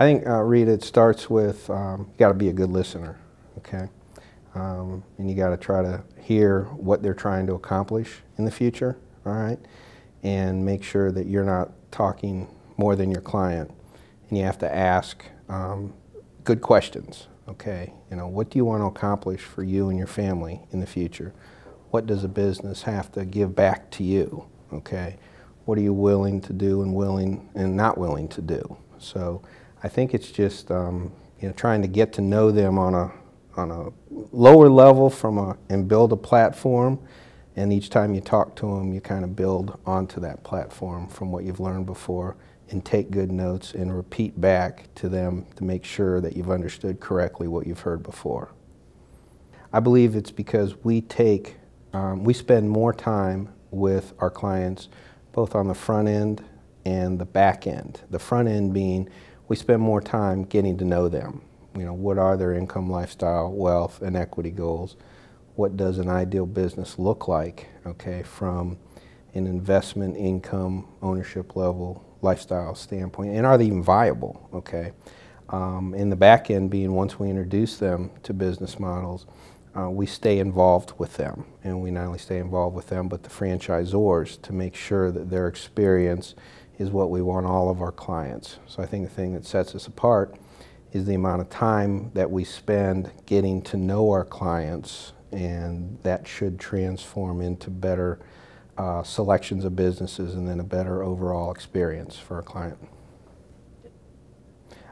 I think, Rita, it starts with you got to be a good listener, okay? And you got to try to hear what they're trying to accomplish in the future, all right? And make sure that you're not talking more than your client. And you have to ask good questions, okay? You know, what do you want to accomplish for you and your family in the future? What does a business have to give back to you, okay? What are you willing to do and willing and not willing to do? So I think it's just you know, trying to get to know them on a lower level and build a platform, and each time you talk to them you kind of build onto that platform from what you've learned before and take good notes and repeat back to them to make sure that you've understood correctly what you've heard before. I believe it's because we spend more time with our clients both on the front end and the back end. The front end being we spend more time getting to know them. You know, what are their income, lifestyle, wealth, and equity goals? What does an ideal business look like, okay, from an investment, income, ownership level, lifestyle standpoint, and are they even viable, okay? In the back end being once we introduce them to business models, we stay involved with them, and we not only stay involved with them but the franchisors to make sure that their experience is what we want all of our clients. So I think the thing that sets us apart is the amount of time that we spend getting to know our clients, and that should transform into better selections of businesses and then a better overall experience for our client.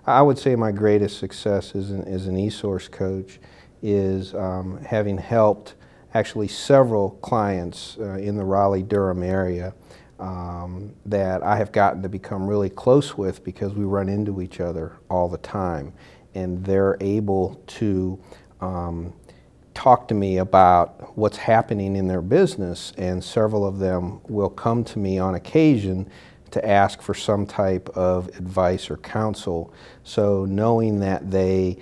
I would say my greatest success as an e-source coach is having helped actually several clients in the Raleigh-Durham area that I have gotten to become really close with because we run into each other all the time, and they're able to talk to me about what's happening in their business, and several of them will come to me on occasion to ask for some type of advice or counsel. So knowing that they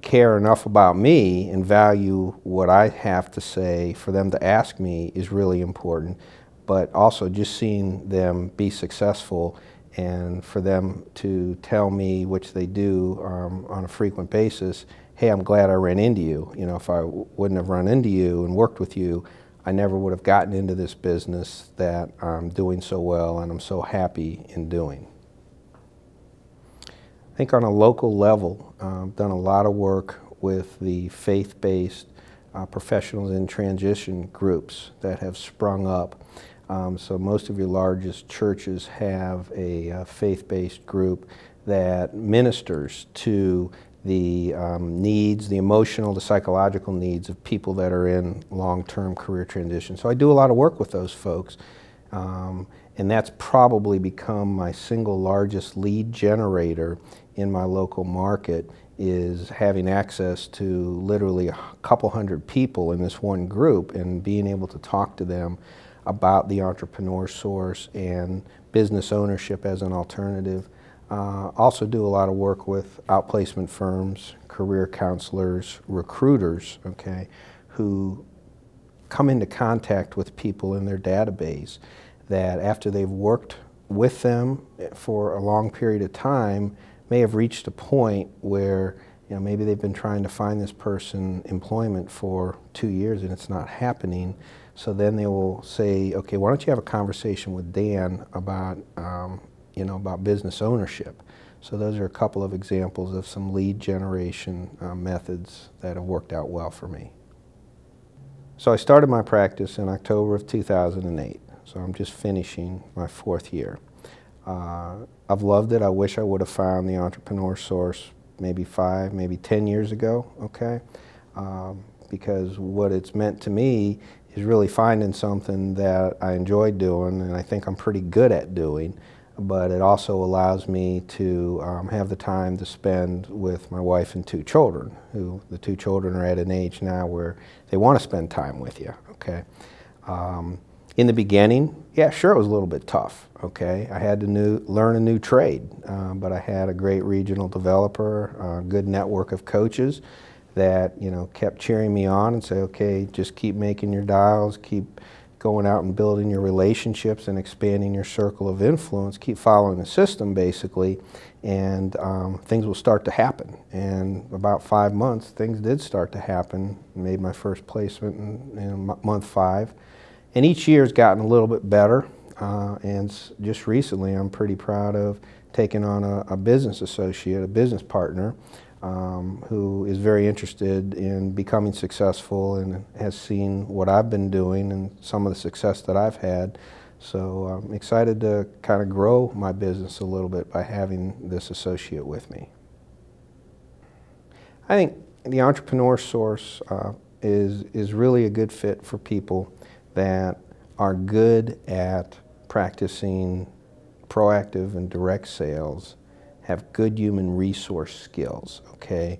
care enough about me and value what I have to say for them to ask me is really important. But also just seeing them be successful and for them to tell me, which they do on a frequent basis, hey, I'm glad I ran into you. You know, if I wouldn't have run into you and worked with you, I never would have gotten into this business that I'm doing so well and I'm so happy in doing. I think on a local level, I've done a lot of work with the faith-based professionals in transition groups that have sprung up. So most of your largest churches have a faith-based group that ministers to the needs, the emotional, the psychological needs of people that are in long-term career transition. So I do a lot of work with those folks, and that's probably become my single largest lead generator in my local market, is having access to literally a couple hundred people in this one group and being able to talk to them about the entrepreneur source and business ownership as an alternative. Also do a lot of work with outplacement firms, career counselors, recruiters, okay, who come into contact with people in their database that after they've worked with them for a long period of time may have reached a point where, you know, maybe they've been trying to find this person employment for 2 years and it's not happening. So then they will say, okay, why don't you have a conversation with Dan about you know, about business ownership. So those are a couple of examples of some lead generation methods that have worked out well for me. So I started my practice in October of 2008. So I'm just finishing my 4th year. I've loved it. I wish I would have found the entrepreneur source maybe 5, maybe 10 years ago, okay? Because what it's meant to me is really finding something that I enjoy doing and I think I'm pretty good at doing, but it also allows me to have the time to spend with my wife and 2 children, who the 2 children are at an age now where they want to spend time with you, okay? In the beginning, yeah, sure, it was a little bit tough, okay? I had to learn a new trade, but I had a great regional developer, a good network of coaches that, you know, kept cheering me on and say, okay, just keep making your dials, keep going out and building your relationships and expanding your circle of influence, keep following the system basically, and things will start to happen. And about 5 months, things did start to happen. Made my first placement in month 5. And each year has gotten a little bit better. And just recently, I'm pretty proud of taking on a business associate, a business partner, who is very interested in becoming successful and has seen what I've been doing and some of the success that I've had. So I'm excited to kind of grow my business a little bit by having this associate with me. I think the Entrepreneur Source is really a good fit for people that are good at practicing proactive and direct sales, have good human resource skills, okay,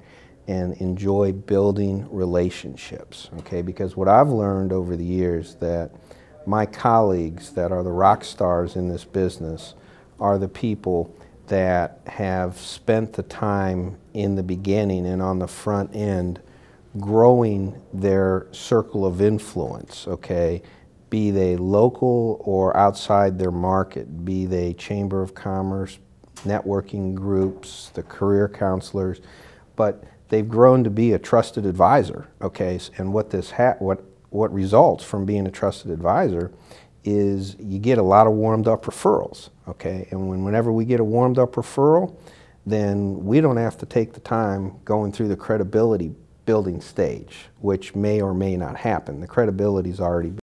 and enjoy building relationships, okay, because what I've learned over the years that my colleagues that are the rock stars in this business are the people that have spent the time in the beginning and on the front end growing their circle of influence, okay, be they local or outside their market, be they Chamber of Commerce, networking groups, the career counselors, but they've grown to be a trusted advisor, okay, and what results from being a trusted advisor is you get a lot of warmed up referrals, okay, and whenever we get a warmed up referral, then we don't have to take the time going through the credibility building stage, which may or may not happen. The credibility's already